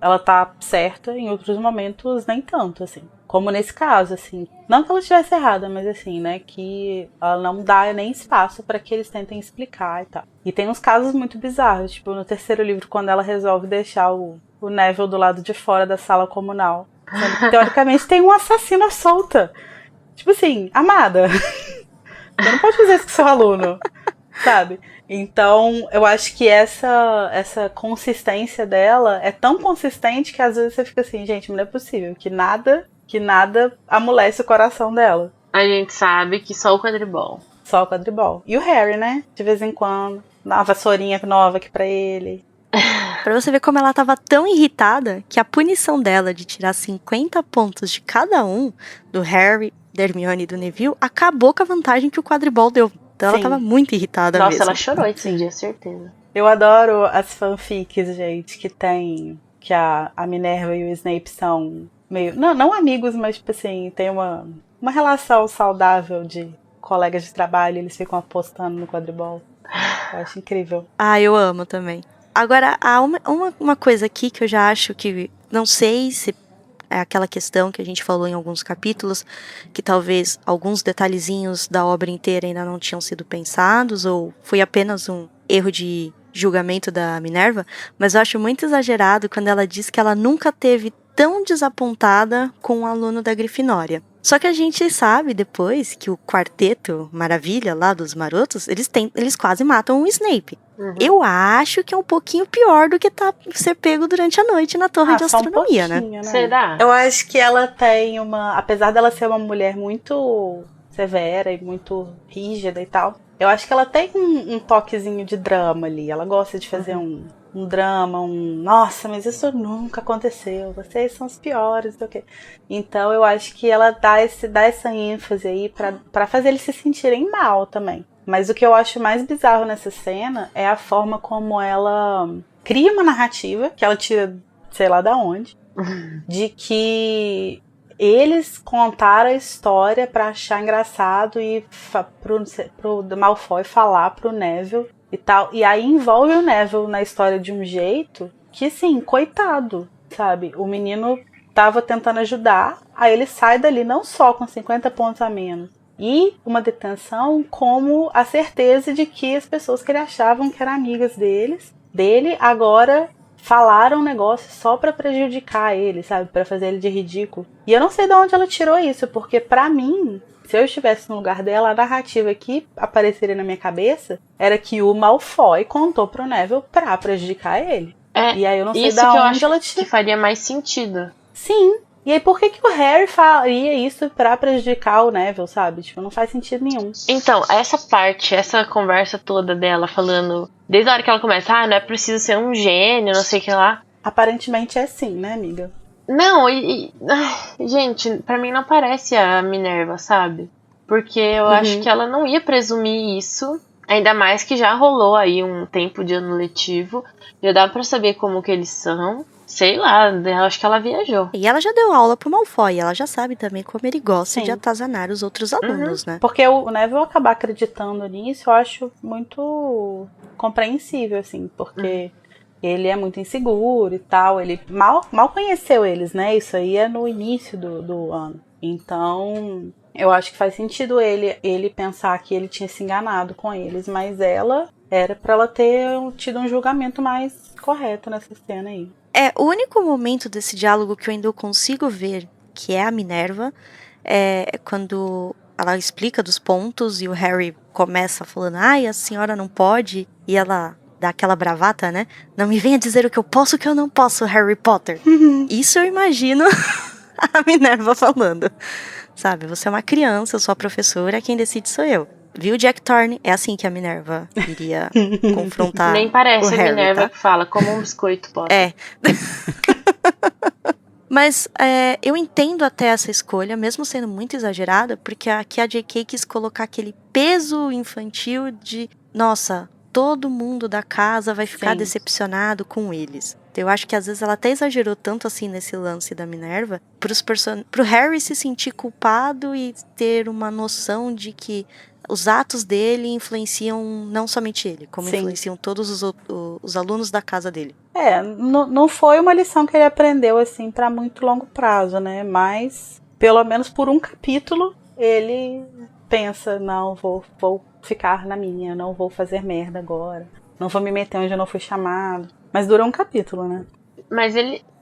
ela tá certa, em outros momentos nem tanto, assim. Como nesse caso, assim. Não que ela estivesse errada, mas assim, né? Que ela não dá nem espaço para que eles tentem explicar e tal. E tem uns casos muito bizarros, tipo, no terceiro livro, quando ela resolve deixar o Neville do lado de fora da sala comunal. Sendo que, teoricamente, tem um assassino à solta. Tipo assim, amada, você não pode fazer isso com seu aluno, sabe? Então, eu acho que essa consistência dela é tão consistente que às vezes você fica assim, gente, não é possível que nada amolece o coração dela.
A gente sabe que só o quadribol.
Só o quadribol. E o Harry, né? De vez em quando, dá uma vassourinha nova aqui pra ele.
Pra você ver como ela tava tão irritada que a punição dela de tirar 50 pontos de cada um, do Harry, da Hermione e do Neville, acabou com a vantagem que o quadribol deu. Então ela tava muito irritada mesmo.
Nossa, ela chorou esse dia, certeza.
Eu adoro as fanfics, gente, que tem... Que a Minerva e o Snape são meio... Não amigos, mas, tipo assim, tem uma relação saudável de colegas de trabalho. Eles ficam apostando no quadribol. Eu acho incrível.
Ah, eu amo também. Agora, há uma coisa aqui que eu já acho que... Não sei se é aquela questão que a gente falou em alguns capítulos, que talvez alguns detalhezinhos da obra inteira ainda não tinham sido pensados, ou foi apenas um erro de julgamento da Minerva, mas eu acho muito exagerado quando ela diz que ela nunca teve tão desapontada com um aluno da Grifinória. Só que a gente sabe depois que o quarteto maravilha lá dos marotos, eles quase matam o Snape.
Uhum.
Eu acho que é um pouquinho pior do que ser pego durante a noite na torre de astronomia,
né?
Será?
Eu acho que ela tem apesar dela ser uma mulher muito severa e muito rígida e tal, eu acho que ela tem um toquezinho de drama ali. Ela gosta de fazer um drama, nossa, mas isso nunca aconteceu, vocês são os piores, não sei o quê. Então eu acho que ela dá essa ênfase aí pra fazer eles se sentirem mal também. Mas o que eu acho mais bizarro nessa cena é a forma como ela cria uma narrativa, que ela tira sei lá da onde, de que eles contaram a história pra achar engraçado e pro Malfoy falar pro Neville e tal. E aí envolve o Neville na história de um jeito que, assim, coitado, sabe? O menino tava tentando ajudar, aí ele sai dali não só com 50 pontos a menos e uma detenção, como a certeza de que as pessoas que ele achavam que eram amigas dele, agora falaram um negócio só pra prejudicar ele, sabe? Pra fazer ele de ridículo. E eu não sei de onde ela tirou isso, porque pra mim, se eu estivesse no lugar dela, a narrativa que apareceria na minha cabeça era que o Malfoy contou pro Neville pra prejudicar ele. E aí eu não sei de onde ela tirou.
Que faria mais sentido.
Sim. E aí por que o Harry faria isso pra prejudicar o Neville, sabe? Tipo, não faz sentido nenhum.
Então, essa conversa toda dela falando, desde a hora que ela começa, não é preciso ser um gênio, não sei o que lá.
Aparentemente é sim, né, amiga?
Não, gente, pra mim não parece a Minerva, sabe? Porque eu acho que ela não ia presumir isso, ainda mais que já rolou aí um tempo de ano letivo, já dá pra saber como que eles são. Sei lá, eu acho que ela viajou.
E ela já deu aula pro Malfoy, ela já sabe também como ele gosta de atazanar os outros alunos, né?
Porque o Neville acabar acreditando nisso, eu acho muito compreensível, assim, porque ele é muito inseguro e tal, ele mal conheceu eles, né? Isso aí é no início do ano. Então, eu acho que faz sentido ele pensar que ele tinha se enganado com eles, mas era pra ela ter tido um julgamento mais correto nessa cena aí.
O único momento desse diálogo que eu ainda consigo ver, que é a Minerva, é quando ela explica dos pontos e o Harry começa falando, a senhora não pode, e ela dá aquela bravata, né? Não me venha dizer o que eu posso e o que eu não posso, Harry Potter. Isso eu imagino a Minerva falando. Sabe, você é uma criança, eu sou a professora, quem decide sou eu. Viu, Jack Thorne? É assim que a Minerva iria confrontar.
Nem parece
o Harry,
a Minerva,
tá?
que fala, como um biscoito, Potter.
Mas eu entendo até essa escolha, mesmo sendo muito exagerada, porque aqui a J.K. quis colocar aquele peso infantil de, nossa, todo mundo da casa vai ficar decepcionado com eles. Eu acho que às vezes ela até exagerou tanto assim nesse lance da Minerva, pro Harry se sentir culpado e ter uma noção de que, os atos dele influenciam não somente ele, como
Sim.
influenciam todos os alunos da casa dele.
Não foi uma lição que ele aprendeu assim para muito longo prazo, né? Mas pelo menos por um capítulo ele pensa, não, vou ficar na minha, não vou fazer merda agora, não vou me meter onde eu não fui chamado. Mas dura um capítulo, né?
Mas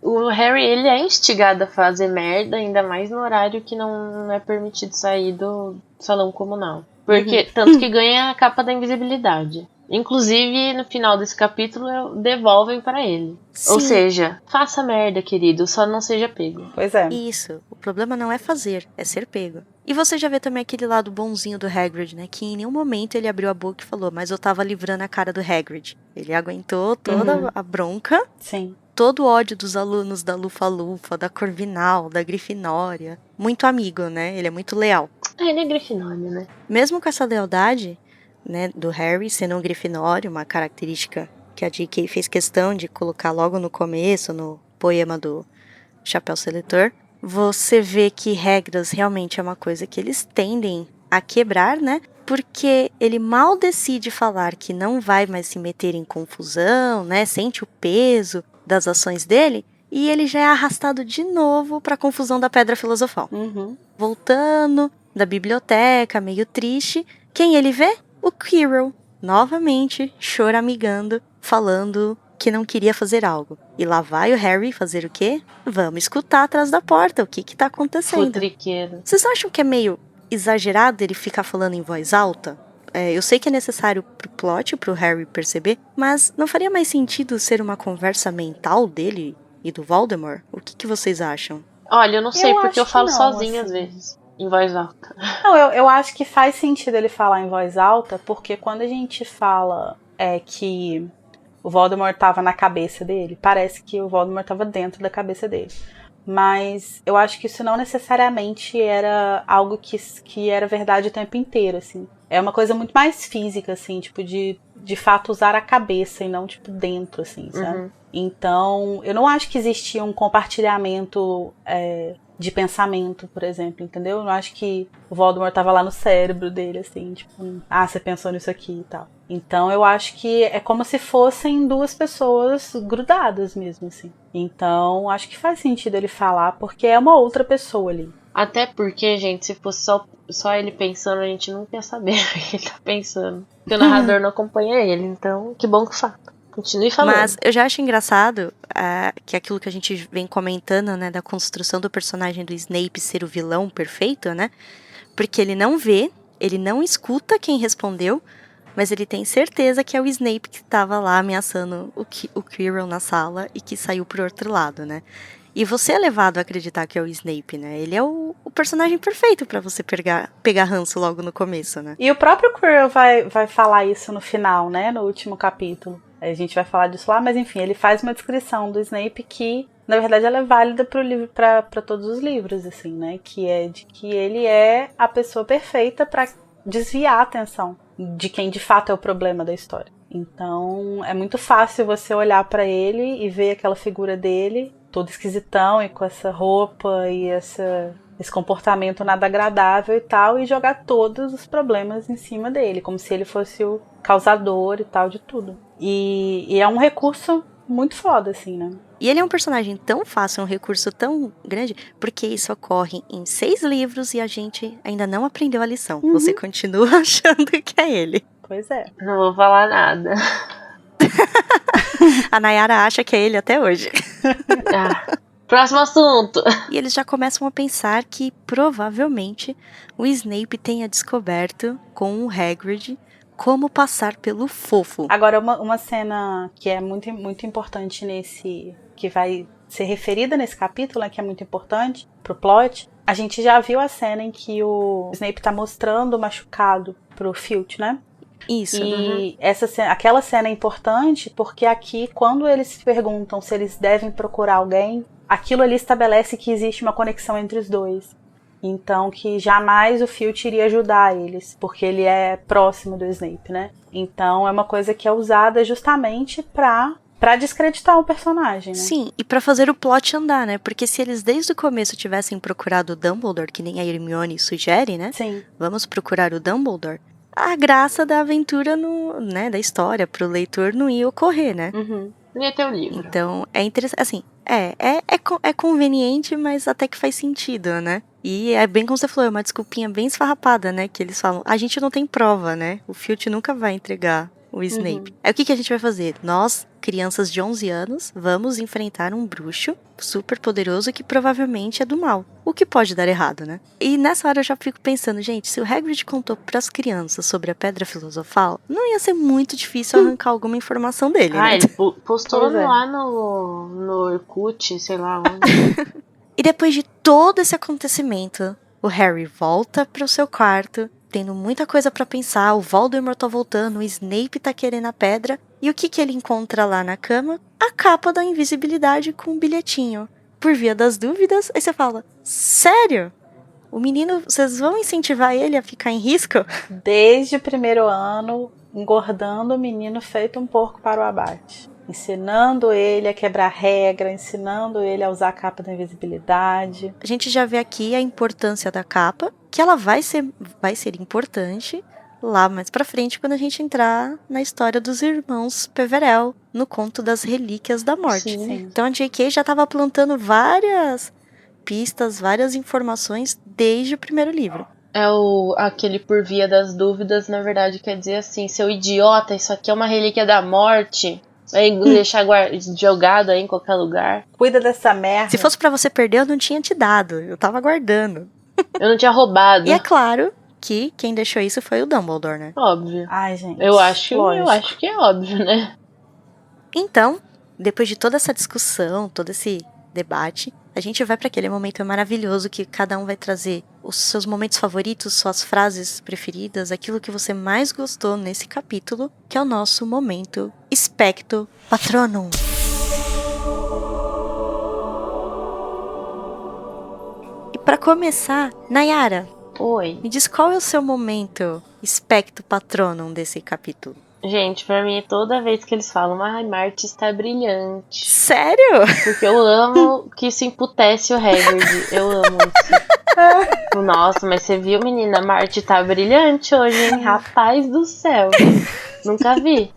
o Harry, ele é instigado a fazer merda, ainda mais no horário que não é permitido sair do salão comunal. Porque, tanto que ganha a capa da invisibilidade. Inclusive, no final desse capítulo, devolvem pra ele.
Sim.
Ou seja, faça merda, querido, só não seja pego.
Pois é.
Isso, o problema não é fazer, é ser pego. E você já vê também aquele lado bonzinho do Hagrid, né? Que em nenhum momento ele abriu a boca e falou, mas eu tava livrando a cara do Hagrid. Ele aguentou toda a bronca.
Sim.
Todo o ódio dos alunos da Lufa-Lufa, da Corvinal, da Grifinória. Muito amigo, né? Ele é muito leal.
Ele é Grifinória, né?
Mesmo com essa lealdade, né, do Harry sendo um Grifinório, uma característica que a J.K. fez questão de colocar logo no começo, no poema do Chapéu Seletor, você vê que regras realmente é uma coisa que eles tendem a quebrar, né? Porque ele mal decide falar que não vai mais se meter em confusão, né? Sente o peso das ações dele e ele já é arrastado de novo para a confusão da Pedra Filosofal. Voltando da biblioteca, meio triste, quem ele vê? O Quirrell, novamente choramingando, falando que não queria fazer algo. E lá vai o Harry fazer o quê? Vamos escutar atrás da porta o que tá acontecendo.
Futriqueiro.
Vocês acham que é meio exagerado ele ficar falando em voz alta? Eu sei que é necessário pro plot, pro Harry perceber, mas não faria mais sentido ser uma conversa mental dele e do Voldemort? O que vocês acham?
Olha, eu não sei, porque eu falo
não,
sozinha
assim.
às vezes, em voz alta.
Não, eu acho que faz sentido ele falar em voz alta, porque quando a gente fala que o Voldemort estava na cabeça dele, parece que o Voldemort estava dentro da cabeça dele. Mas eu acho que isso não necessariamente era algo que era verdade o tempo inteiro, assim. É uma coisa muito mais física, assim, tipo, de fato usar a cabeça e não, tipo, dentro, assim, sabe? Então, eu não acho que existia um compartilhamento de pensamento, por exemplo, entendeu? Eu não acho que o Voldemort tava lá no cérebro dele, assim, tipo, você pensou nisso aqui e tal. Então, eu acho que é como se fossem duas pessoas grudadas mesmo, assim. Então, acho que faz sentido ele falar, porque é uma outra pessoa ali.
Até porque, gente, se fosse só ele pensando, a gente não quer saber o que ele tá pensando. Porque o narrador não acompanha ele, então, que bom que fala. Continue falando.
Mas eu já acho engraçado que aquilo que a gente vem comentando, né, da construção do personagem do Snape ser o vilão perfeito, né? Porque ele não vê, ele não escuta quem respondeu, mas ele tem certeza que é o Snape que estava lá ameaçando o Quirrell na sala e que saiu pro outro lado, né? E você é levado a acreditar que é o Snape, né? Ele é o personagem perfeito pra você pegar ranço logo no começo, né?
E o próprio Quirrell vai falar isso no final, né? No último capítulo. A gente vai falar disso lá, mas enfim, ele faz uma descrição do Snape que, na verdade, ela é válida pro livro, pra todos os livros, assim, né? Que é de que ele é a pessoa perfeita pra desviar a atenção de quem de fato é o problema da história. Então, é muito fácil você olhar pra ele e ver aquela figura dele, todo esquisitão e com essa roupa e esse comportamento nada agradável e tal, e jogar todos os problemas em cima dele, como se ele fosse o causador e tal de tudo. E é um recurso muito foda, assim, né?
E ele é um personagem tão fácil, um recurso tão grande, porque isso ocorre em 6 livros e a gente ainda não aprendeu a lição. Você continua achando que é ele.
Pois é.
Não vou falar nada.
A Nayara acha que é ele até hoje.
Próximo assunto.
E eles já começam a pensar que provavelmente o Snape tenha descoberto com o Hagrid como passar pelo fofo.
Agora, uma cena que é muito, muito importante que vai ser referida nesse capítulo, né, que é muito importante pro plot. A gente já viu a cena em que o Snape tá mostrando o machucado pro Filch, né?
Isso.
E aquela cena é importante porque aqui, quando eles se perguntam se eles devem procurar alguém, aquilo ali estabelece que existe uma conexão entre os dois. Então, que jamais o Filch iria ajudar eles, porque ele é próximo do Snape, né? Então, é uma coisa que é usada justamente pra descreditar o personagem, né?
Sim, e pra fazer o plot andar, né? Porque se eles desde o começo tivessem procurado o Dumbledore, que nem a Hermione sugere, né?
Sim.
Vamos procurar o Dumbledore. a graça da aventura da história pro leitor não ia ocorrer, né?
Uhum. Não ia ter o livro.
Então, é interessante, assim, é conveniente, mas até que faz sentido, né? E é bem como você falou, é uma desculpinha bem esfarrapada, né? Que eles falam, a gente não tem prova, né? O Filch nunca vai entregar o Snape. Aí o que a gente vai fazer? Nós, crianças de 11 anos, vamos enfrentar um bruxo super poderoso que provavelmente é do mal. O que pode dar errado, né? E nessa hora eu já fico pensando, gente, se o Hagrid contou pras crianças sobre a Pedra Filosofal, não ia ser muito difícil arrancar alguma informação dele, né?
Ele postou
Pois é.
lá no Orkut, sei lá onde.
E depois de todo esse acontecimento, o Harry volta pro seu quarto, tendo muita coisa pra pensar, o Voldemort tá voltando, o Snape tá querendo a pedra, e o que ele encontra lá na cama? A capa da invisibilidade com um bilhetinho. Por via das dúvidas, aí você fala, sério? O menino, vocês vão incentivar ele a ficar em risco?
Desde o primeiro ano, engordando o menino feito um porco para o abate. Ensinando ele a quebrar regra, ensinando ele a usar a capa da invisibilidade.
A gente já vê aqui a importância da capa, que ela vai ser importante lá mais pra frente, quando a gente entrar na história dos irmãos Peverell, no conto das Relíquias da Morte.
Sim.
Então a J.K. já estava plantando várias pistas, várias informações desde o primeiro livro.
Aquele por via das dúvidas, na verdade, quer dizer assim, seu idiota, isso aqui é uma relíquia da morte. Vai deixar jogado aí em qualquer lugar.
Cuida dessa merda.
Se fosse pra você perder, eu não tinha te dado. Eu tava guardando.
Eu não tinha roubado.
E é claro que quem deixou isso foi o Dumbledore, né?
Óbvio.
Ai, gente.
Eu acho
lógico.
que é óbvio, né?
Então, depois de toda essa discussão, todo esse debate, a gente vai para aquele momento maravilhoso que cada um vai trazer os seus momentos favoritos, suas frases preferidas, aquilo que você mais gostou nesse capítulo, que é o nosso momento Expecto Patronum. E para começar, Nayara,
Oi.
me diz qual é o seu momento Expecto Patronum desse capítulo?
Gente, pra mim, toda vez que eles falam, Marte está brilhante.
Sério?
Porque eu amo que isso emputece o Hagrid. Eu amo isso. Nossa, mas você viu, menina? Marte tá brilhante hoje, hein? Rapaz do céu. Nunca vi.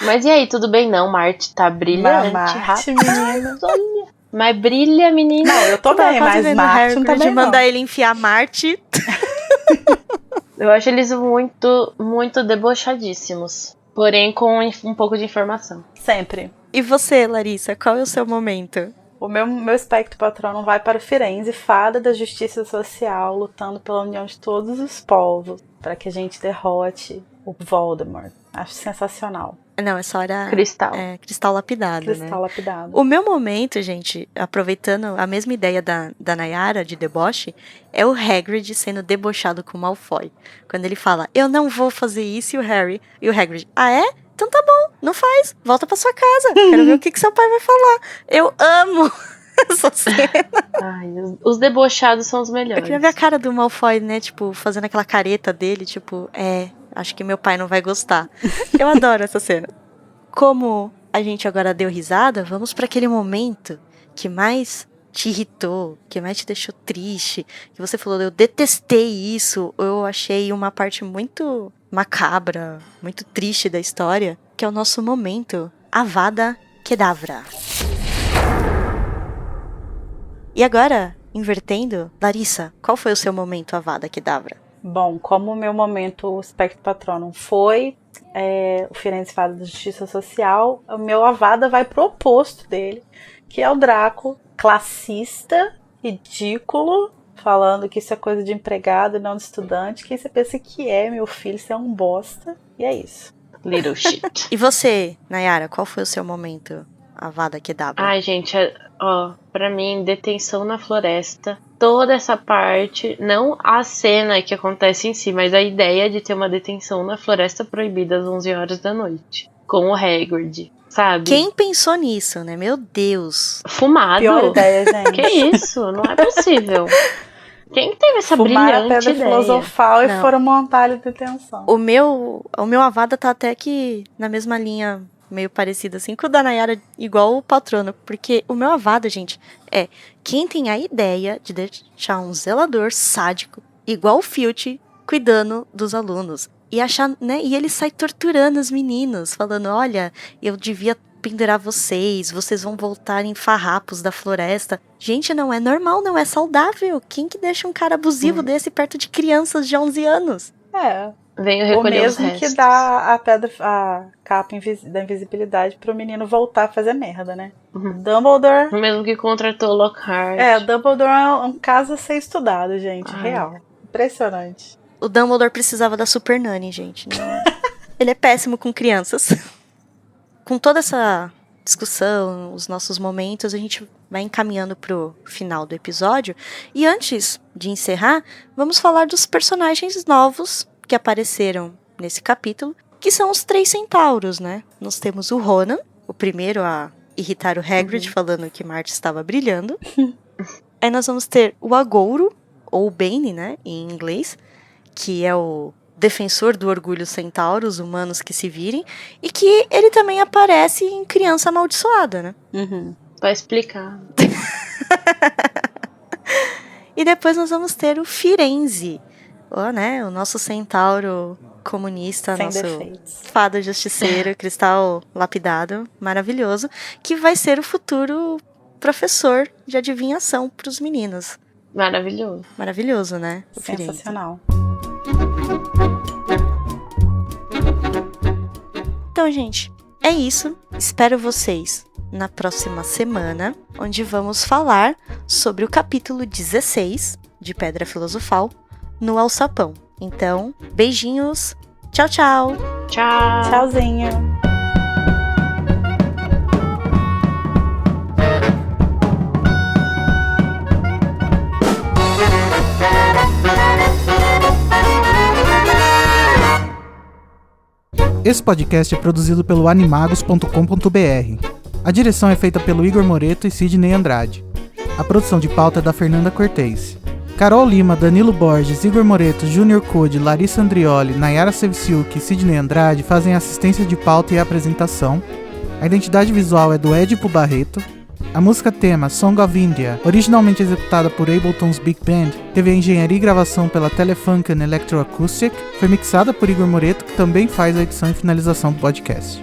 Mas e aí, tudo bem? Não, Marte tá brilhante.
Marte, menina.
Olha. Mas brilha, menina.
Não, eu tô bem,
quase
mas
vendo
Marte não tá
de
bem,
mandar
não.
ele enfiar Marte.
Eu acho eles muito, muito debochadíssimos. Porém, com um pouco de informação.
Sempre.
E você, Larissa, qual é o seu momento?
O meu espectro patrono vai para o Firenze, fada da justiça social, lutando pela união de todos os povos, para que a gente derrote o Voldemort. Acho sensacional.
Não, essa hora
Cristal.
é cristal lapidado,
Cristal
né?
lapidado.
O meu momento, gente, aproveitando a mesma ideia da Nayara, de deboche, é o Hagrid sendo debochado com o Malfoy. Quando ele fala, eu não vou fazer isso, e o Hagrid, ah é? Então tá bom, não faz, volta pra sua casa, quero ver o que seu pai vai falar. Eu amo essa cena.
Ai, os debochados são os
Eu
melhores.
queria ver a cara do Malfoy, né, tipo, fazendo aquela careta dele, tipo, acho que meu pai não vai gostar. Eu adoro essa cena. Como a gente agora deu risada, vamos para aquele momento que mais te irritou, que mais te deixou triste, que você falou, eu detestei isso, eu achei uma parte muito macabra, muito triste da história, que é o nosso momento Avada Kedavra. E agora, invertendo, Larissa, qual foi o seu momento Avada Kedavra?
Bom, como o meu momento espectro patronum foi o Firenze Fada da Justiça Social, o meu Avada vai pro oposto dele, que é o Draco, classista, ridículo, falando que isso é coisa de empregado e não de estudante. Quem você pensa que é, meu filho? Você é um bosta. E é isso.
Little shit.
E você, Nayara, qual foi o seu momento Avada Kedavra?
Ai, gente, pra mim, detenção na floresta, toda essa parte, não a cena que acontece em si, mas a ideia de ter uma detenção na floresta proibida às 11 horas da noite, com o Hagrid, sabe?
Quem pensou nisso, né? Meu Deus.
Fumado.
Pior ideia, gente.
Que isso? Não é possível. Quem teve essa
Fumaram a
brilhante
pedra
ideia?
filosofal e
Não.
foram montar a detenção.
O meu Avada tá até que na mesma linha, meio parecida assim, com o da Nayara, igual o patrono. Porque o meu Avada, gente, quem tem a ideia de deixar um zelador sádico, igual o Filch, cuidando dos alunos. E achar, né? E ele sai torturando os meninos, falando, olha, eu devia pendurar vocês vão voltar em farrapos da floresta. Gente, não é normal, não é saudável. Quem que deixa um cara abusivo desse perto de crianças de 11 anos?
Venho recolher os restos.
O mesmo que dá a capa da invisibilidade pro menino voltar a fazer merda, né? Dumbledore...
O mesmo que contratou Lockhart.
Dumbledore é um caso a ser estudado, gente. Real. Impressionante.
O Dumbledore precisava da Super Nanny, gente. Ele é péssimo com crianças. Com toda essa discussão, os nossos momentos, a gente vai encaminhando pro final do episódio. E antes de encerrar, vamos falar dos personagens novos que apareceram nesse capítulo, que são os 3 centauros, né? Nós temos o Ronan, o primeiro a irritar o Hagrid, falando que Marte estava brilhando. Aí nós vamos ter o Agouro, ou Bane, né, em inglês, que é o defensor do orgulho centauro, os humanos que se virem, e que ele também aparece em Criança Amaldiçoada, né?
Pra explicar.
E depois nós vamos ter o Firenze, né, o nosso centauro comunista,
sem
nosso
defeitos.
fada justiceiro, cristal lapidado, maravilhoso, que vai ser o futuro professor de adivinhação para os meninos.
Maravilhoso.
Maravilhoso, né? O
Sensacional.
Então, gente, é isso. Espero vocês na próxima semana, onde vamos falar sobre o capítulo 16 de Pedra Filosofal no Alçapão. Então, beijinhos. Tchau, tchau.
Tchau.
Tchauzinho.
Esse podcast é produzido pelo animagos.com.br. A direção é feita pelo Igor Moreto e Sidney Andrade. A produção de pauta é da Fernanda Cortez. Carol Lima, Danilo Borges, Igor Moreto, Júnior Code, Larissa Andrioli, Nayara Sevciuk e Sidney Andrade fazem assistência de pauta e apresentação. A identidade visual é do Edipo Barreto. A música tema Song of India, originalmente executada por Ableton's Big Band, teve a engenharia e gravação pela Telefunken Electroacoustic, foi mixada por Igor Moreto, que também faz a edição e finalização do podcast.